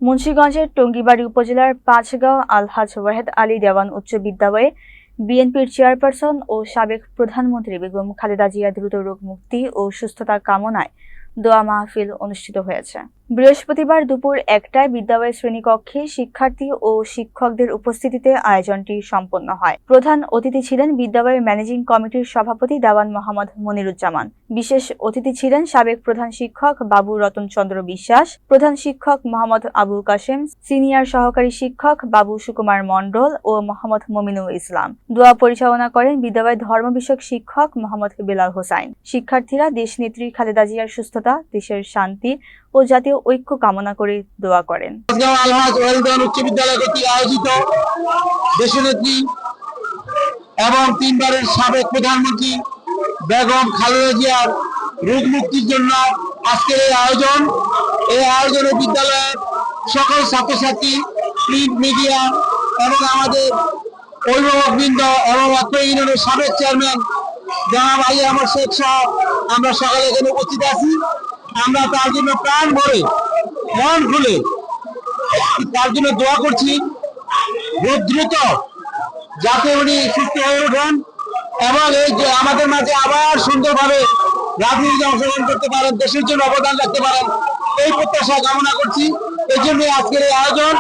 মুন্সিগঞ্জের টঙ্গীবাড়ি উপজেলার পাঁচগাঁও আলহাজ ওয়াহেদ আলী দেওয়ান উচ্চ বিদ্যালয়ে বিএনপির চেয়ারপারসন ও সাবেক প্রধানমন্ত্রী বেগম খালেদা জিয়ার দ্রুত রোগ মুক্তি ও সুস্থতা কামনায় দোয়া মাহফিল অনুষ্ঠিত হয়েছে। বৃহস্পতিবার দুপুর ১টায় বিদ্যালয় শ্রেণীকক্ষে শিক্ষার্থী ও শিক্ষকদের উপস্থিতিতে আয়োজনটি সম্পন্ন হয়। প্রধান অতিথি ছিলেন বিদ্যালয়ের ম্যানেজিং কমিটির সভাপতি দেওয়ান মোহাম্মদ মনিরুজ্জামান। বিশেষ অতিথি ছিলেন সাবেক প্রধান শিক্ষক বাবু রতন চন্দ্র বিশ্বাস, প্রধান শিক্ষক মোহাম্মদ আবুল কাশেম, সিনিয়র সহকারী শিক্ষক বাবু সুকুমার মণ্ডল ও মোহাম্মদ মমিনুল ইসলাম। দোয়া পরিচালনা করেন বিদ্যালয়ের ধর্ম বিষয়ক শিক্ষক মোহাম্মদ বেলাল হোসাইন। শিক্ষার্থীরা দেশনেত্রী খালেদা জিয়ার সুস্থতা, দেশের শান্তি ও জাতীয় ঐক্য কামনা করে দোয়া করেন। আলহাজ ওয়াহেদ উচ্চ বিদ্যালয় কর্তৃক আয়োজিত দেশনেত্রী এবং 3 বারের সাবেক প্রধানমন্ত্রী বেগম খালেদা জিয়ার রোগ মুক্তির জন্য আজকের এই আয়োজনে বিদ্যালয়ের সকল ছাত্রছাত্রী, প্রিন্ট মিডিয়া এবং আমাদের অভিভাবকবৃন্দ এবং ইউনিয়নের সাবেক চেয়ারম্যান জনাব আলী আহমদ শেখ সহ আমরা সকালে এখানে উপস্থিত আছি। আমরা তার জন্য প্রাণ ভরে মন খুলে তার জন্য দোয়া করছি, দ্রুত যাতে উনি সুস্থ হয়ে ওঠেন এবং এই যে আমাদের মাঝে আবার সুন্দরভাবে রাজনীতিতে অংশগ্রহণ করতে পারেন, দেশের জন্য অবদান রাখতে পারেন, এই প্রত্যাশা কামনা করছি। এই জন্য আজকের এই আয়োজন।